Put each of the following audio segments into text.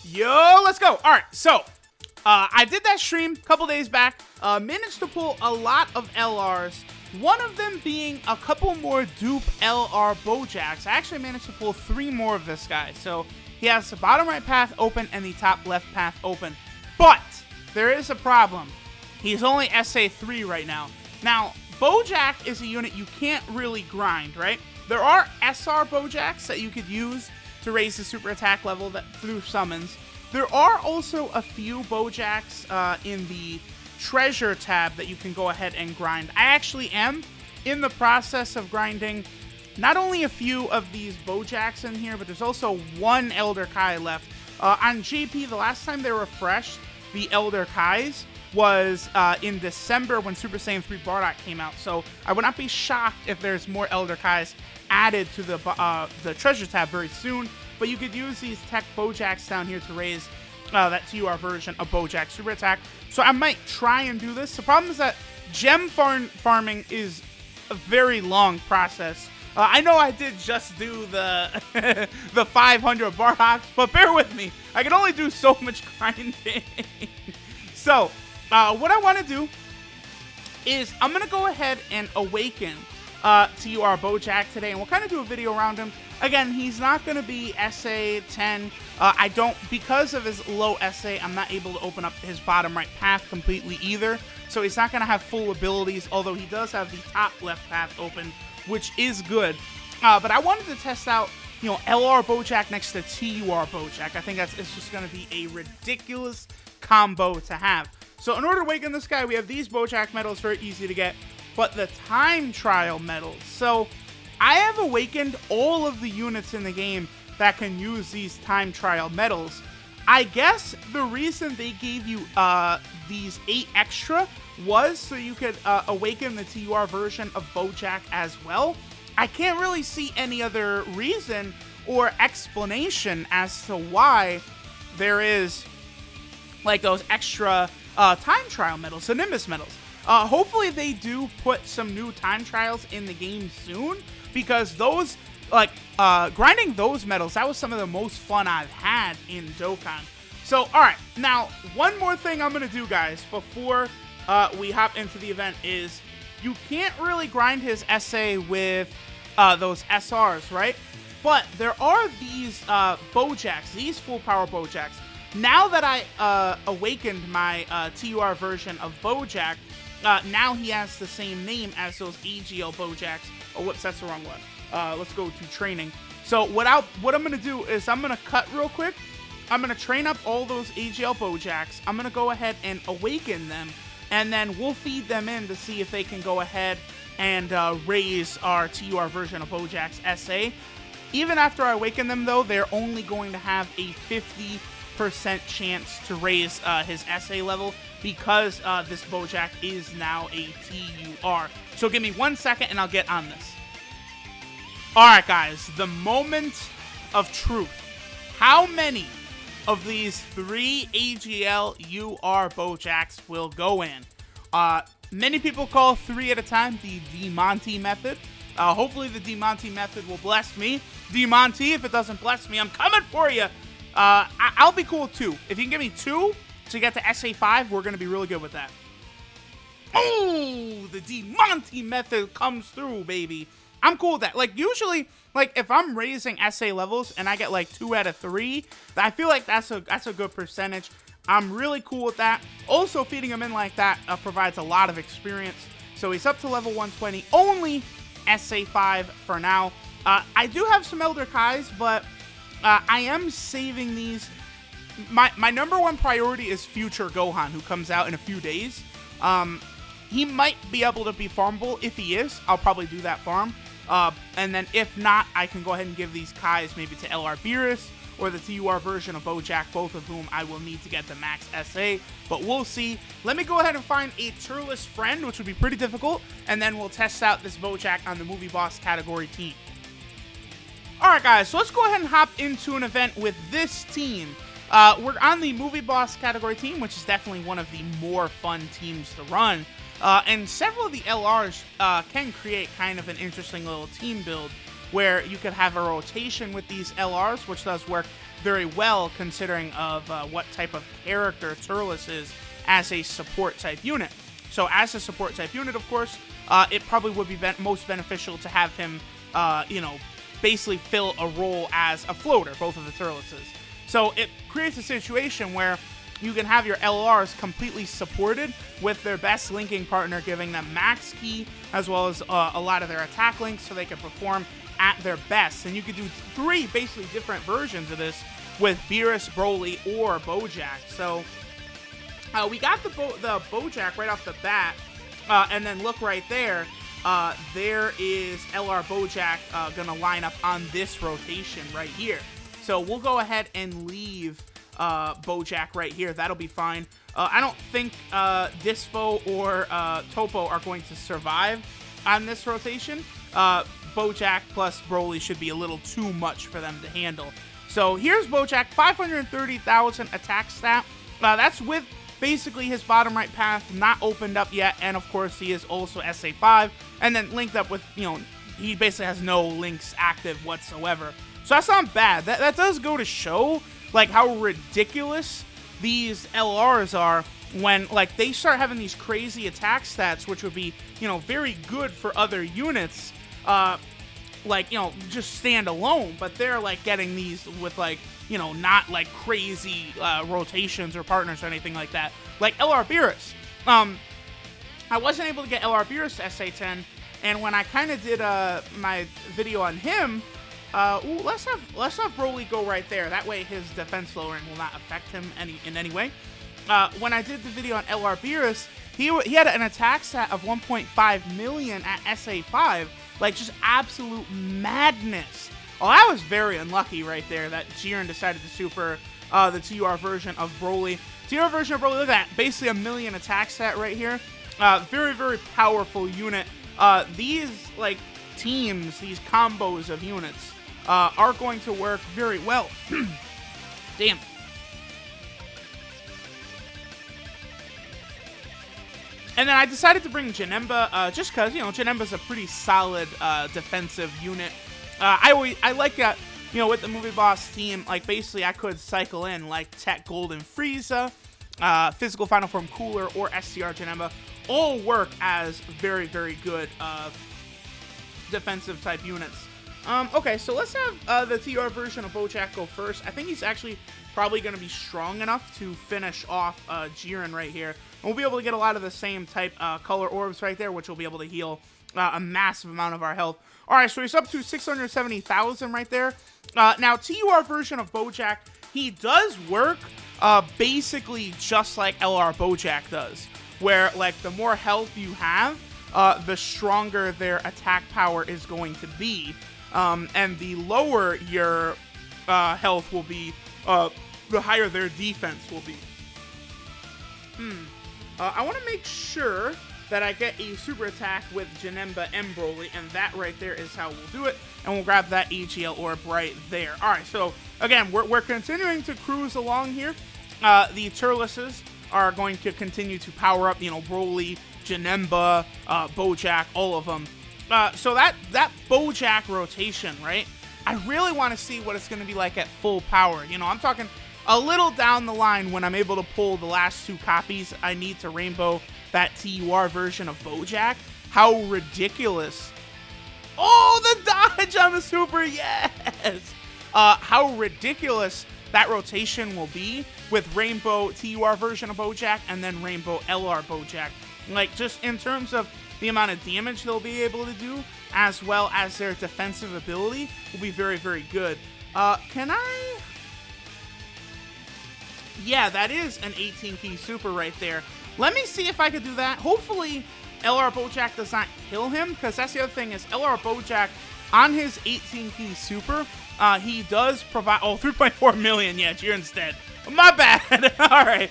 Yo, let's go. All right, so I did that stream a couple days back. Managed to pull a lot of LRs. One of them being a couple more dupe LR Bojacks. I actually managed to pull 3 more of this guy. So he has the bottom right path open and the top left path open. But there is a problem. He's only SA3 right now. Now, Bojack is a unit you can't really grind, right? There are SR Bojacks that you could use to raise the super attack level through summons. There are also a few Bojacks in the treasure tab that you can go ahead and grind. I actually am in the process of grinding not only a few of these Bojacks in here, but there's also one Elder Kai left. On JP, the last time they refreshed the Elder Kais was in December when Super Saiyan 3 Bardock came out. So I would not be shocked if there's more Elder Kais added to the treasure tab very soon. But you could use these tech Bojacks down here to raise that TUR version of Bojack Super Attack. So I might try and do this. The problem is that gem farming is a very long process. I know I did just do the the 500 Bardock, but bear with me. I can only do so much grinding. So what I want to do is I'm going to go ahead and awaken TUR Bojack today, and we'll kind of do a video around him. Again, he's not going to be SA 10. Because of his low SA, I'm not able to open up his bottom right path completely either. So he's not going to have full abilities, although he does have the top left path open, which is good. But I wanted to test out, LR Bojack next to TUR Bojack. I think it's just going to be a ridiculous combo to have. So in order to awaken this guy, we have these Bojack medals, very easy to get, but the time trial medals. So I have awakened all of the units in the game that can use these time trial medals. I guess the reason they gave you these 8 extra was so you could awaken the TUR version of Bojack as well. I can't really see any other reason or explanation as to why there is like those extra time trial medals, the Nimbus medals. Hopefully they do put some new time trials in the game soon, because those, grinding those medals, that was some of the most fun I've had in Dokkan. So, alright, now, one more thing I'm going to do, guys, before we hop into the event is, you can't really grind his SA with those SRs, right? But there are these Bojacks, these full power Bojacks. Now that I awakened my TUR version of Bojack, now he has the same name as those AGL Bojacks. Oh, whoops, that's the wrong one. Let's go to training. So what I'm going to do is I'm going to cut real quick. I'm going to train up all those AGL Bojacks. I'm going to go ahead and awaken them, and then we'll feed them in to see if they can go ahead and raise our TUR version of Bojack's SA. Even after I awaken them, though, they're only going to have a 50% chance to raise his SA level, because this Bojack is now a TUR. So give me 1 second and I'll get on this. Alright guys, the moment of truth. How many of these 3 AGL UR Bojacks will go in? Many people call 3 at a time the D-Monty method. Hopefully the D-Monty method will bless me. D-Monty, if it doesn't bless me, I'm coming for you. I'll be cool with 2. If you can give me 2 to get to SA5, we're going to be really good with that. Oh, the D-Monty method comes through, baby. I'm cool with that. Like, usually, like, if I'm raising SA levels and I get, like, 2 out of 3, I feel like that's a good percentage. I'm really cool with that. Also, feeding him in like that provides a lot of experience. So he's up to level 120, only SA5 for now. I do have some Elder Kais, but I am saving these. My number 1 priority is Future Gohan, who comes out in a few days. He might be able to be farmable. If he is, I'll probably do that farm. And then if not, I can go ahead and give these Kais maybe to LR Beerus or the TUR version of Bojack, both of whom I will need to get the max SA. But we'll see. Let me go ahead and find a Turles friend, which would be pretty difficult, and then we'll test out this Bojack on the Movie Boss category team. Alright guys, so let's go ahead and hop into an event with this team. We're on the Movie Boss category team, which is definitely one of the more fun teams to run. And several of the LRs can create kind of an interesting little team build where you could have a rotation with these LRs, which does work very well considering of what type of character Turles is as a support type unit. So as a support type unit, of course, it probably would be most beneficial to have him, basically fill a role as a floater, both of the Turleses. So it creates a situation where you can have your LRs completely supported with their best linking partner giving them max key, as well as a lot of their attack links so they can perform at their best. And you could do 3 basically different versions of this with Beerus, Broly, or Bojack. So we got the Bojack right off the bat, and then look right there. There is LR Bojack gonna line up on this rotation right here. So we'll go ahead and leave Bojack right here. That'll be fine. I don't think Dispo or Topo are going to survive on this rotation. Bojack plus Broly should be a little too much for them to handle. So here's Bojack, 530,000 attack stat. That's with basically his bottom right path not opened up yet, and of course he is also SA5, and then linked up with, he basically has no links active whatsoever. So that's not bad. That does go to show, like, how ridiculous these LRs are when, like, they start having these crazy attack stats, which would be, very good for other units, just stand alone, but they're, like, getting these with, like, not, like, crazy rotations or partners or anything like that. Like LR Beerus. I wasn't able to get LR Beerus to SA10, and when I kind of did my video on him, let's have Broly go right there. That way his defense lowering will not affect him in any way. When I did the video on LR Beerus, he had an attack stat of 1.5 million at SA5. Like, just absolute madness. Oh, I was very unlucky right there that Jiren decided to super the TUR version of Broly. TUR version of Broly, look at that. Basically a million attack stat right here. Very, very powerful unit. These, like, teams, these combos of units, are going to work very well. Damn. And then I decided to bring Janemba, just because, Janemba's a pretty solid defensive unit. I like that, with the movie boss team, like, basically I could cycle in, like, Tech Golden Frieza, Physical Final Form Cooler, or SCR Janemba, all work as very, very good defensive type units. Okay, so let's have the TR version of Bojack go first. I think he's actually probably going to be strong enough to finish off Jiren right here. And we'll be able to get a lot of the same type color orbs right there, which will be able to heal a massive amount of our health. Alright, so he's up to 670,000 right there. Now, TUR version of Bojack, he does work basically just like LR Bojack does, where, like, the more health you have, the stronger their attack power is going to be. And the lower your health will be, the higher their defense will be. I want to make sure that I get a super attack with Janemba and Broly, and that right there is how we'll do it. And we'll grab that AGL orb right there. Alright, so again, we're continuing to cruise along here. The Turleses are going to continue to power up, Broly, Janemba, Bojack, all of them. So that Bojack rotation, right? I really want to see what it's going to be like at full power. I'm talking a little down the line when I'm able to pull the last 2 copies I need to rainbow that TUR version of Bojack. How ridiculous. Oh, the dodge on the super, yes! How ridiculous that rotation will be with Rainbow TUR version of Bojack and then Rainbow LR Bojack. Like, just in terms of the amount of damage they'll be able to do, as well as their defensive ability, will be very, very good. Can I... Yeah, that is an 18-key super right there. Let me see if I could do that. Hopefully, LR Bojack does not kill him, because that's the other thing is LR Bojack, on his 18-key super, he does provide... Oh, 3.4 million. Yeah, Jiren's dead. My bad. All right.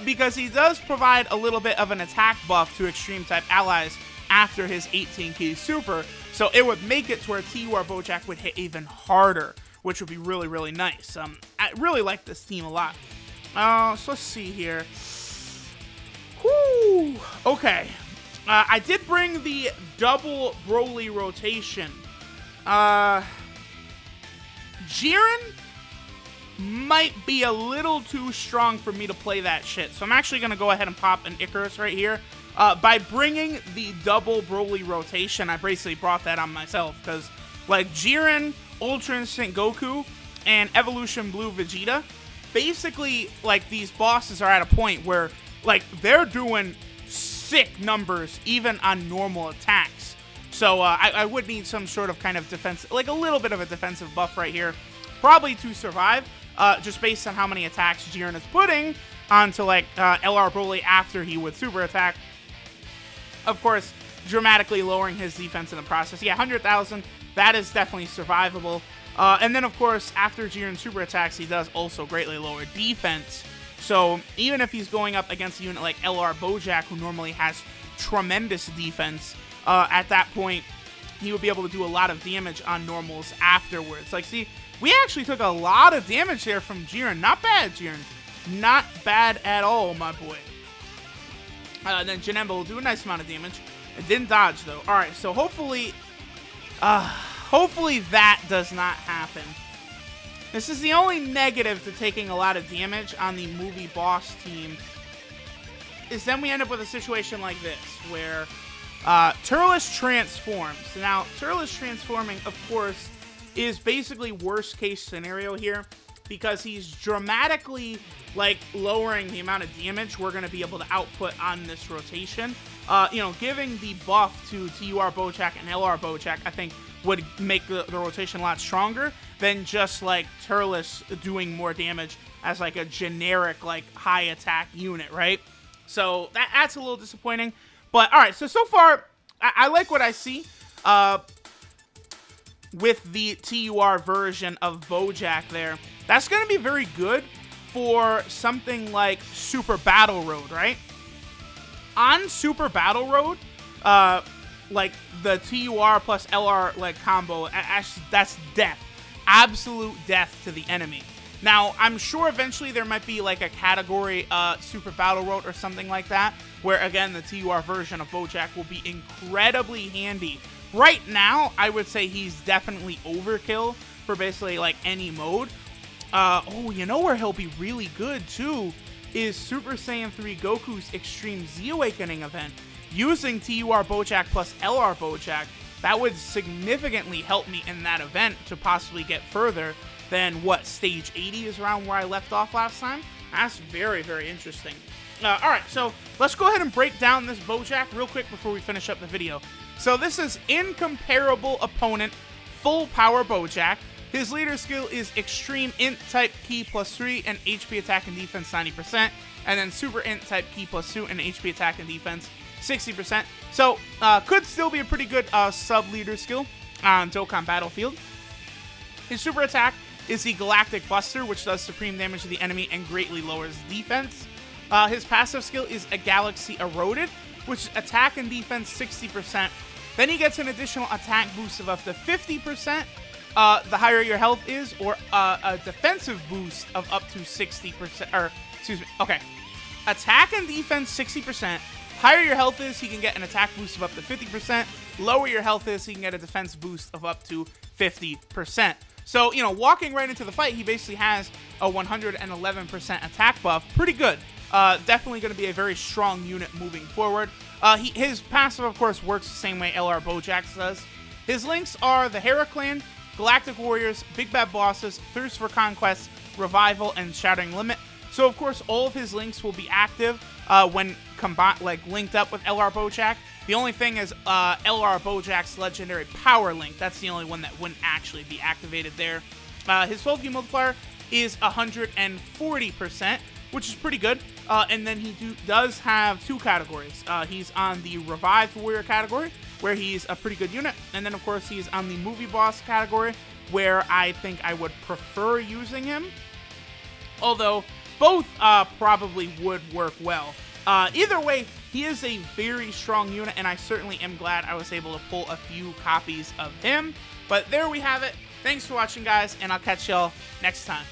Because he does provide a little bit of an attack buff to extreme-type allies after his 18-key super, so it would make it to where TUR Bojack would hit even harder, which would be really, really nice. I really like this team a lot. So let's see here. Whew. Okay. I did bring the double Broly rotation. Jiren might be a little too strong for me to play that shit. So I'm actually going to go ahead and pop an Icarus right here. By bringing the double Broly rotation, I basically brought that on myself. Because, like, Jiren, Ultra Instinct Goku, and Evolution Blue Vegeta, basically, like, these bosses are at a point where, like, they're doing sick numbers even on normal attacks. So I would need some sort of kind of defense, like a little bit of a defensive buff right here, probably to survive, just based on how many attacks Jiren is putting onto, like, LR Broly after he would super attack. Of course, dramatically lowering his defense in the process. Yeah, 100,000, that is definitely survivable. And then, of course, after Jiren super attacks, he does also greatly lower defense. So even if he's going up against a unit like LR BOJACK, who normally has tremendous defense, at that point, he would be able to do a lot of damage on normals afterwards. Like, see, we actually took a lot of damage there from Jiren. Not bad, Jiren. Not bad at all, my boy. Then Janemba will do a nice amount of damage. It didn't dodge, though. Alright, so hopefully that does not happen. This is the only negative to taking a lot of damage on the movie boss team, is then we end up with a situation like this, where Turles transforms. Now, Turles transforming, of course, is basically worst case scenario here, because he's dramatically, like, lowering the amount of damage we're going to be able to output on this rotation. You know, giving the buff to TUR BOJACK and LR BOJACK, I think, would make the rotation a lot stronger than just, like, Turles doing more damage as, like, a generic, like, high attack unit, right? So that's a little disappointing. But, alright, so far, I like what I see with the TUR version of BOJACK there. That's going to be very good for something like Super Battle Road, right? On Super Battle Road, like, the TUR plus LR, like, combo, that's death. Absolute death to the enemy. Now, I'm sure eventually there might be, like, a category Super Battle Road or something like that, where, again, the TUR version of BOJACK will be incredibly handy. Right now, I would say he's definitely overkill for basically, like, any mode. Oh, you know where he'll be really good, too, is Super Saiyan 3 Goku's Extreme Z Awakening event. Using TUR BOJACK plus LR BOJACK, that would significantly help me in that event to possibly get further than what stage 80 is around where I left off last time. That's very, very interesting. Alright, so let's go ahead and break down this BOJACK real quick before we finish up the video. So this is Incomparable Opponent Full Power BOJACK. His leader skill is Extreme Int type Ki +3 and HP attack and defense 90%. And then Super Int type Ki +2 and HP attack and defense 60%. So, could still be a pretty good sub-leader skill on Dokkan Battlefield. His super attack is the Galactic Buster, which does supreme damage to the enemy and greatly lowers defense. His passive skill is a Galaxy Eroded, which is attack and defense 60%. Then he gets an additional attack boost of up to 50%, the higher your health is, or a defensive boost of up to 60%, or, excuse me, okay. Attack and defense 60%. Higher your health is, he can get an attack boost of up to 50%. Lower your health is, he can get a defense boost of up to 50%. So, you know, walking right into the fight, he basically has a 111% attack buff. Pretty good. Definitely going to be a very strong unit moving forward. His passive, of course, works the same way LR BOJACK'S does. His links are the Hera Clan, Galactic Warriors, Big Bad Bosses, Thirst for Conquest, Revival, and Shattering Limit. So, of course, all of his links will be active when linked up with LR BOJACK. The only thing is LR BOJACK's legendary power link. That's the only one that wouldn't actually be activated there. His 12Q multiplier is 140%, which is pretty good. And then he does have two categories. He's on the Revived Warrior category, where he's a pretty good unit. And then, of course, he's on the Movie Boss category, where I think I would prefer using him. Although, both probably would work well. Either way, he is a very strong unit, and I certainly am glad I was able to pull a few copies of him. But there we have it. Thanks for watching, guys, and I'll catch y'all next time.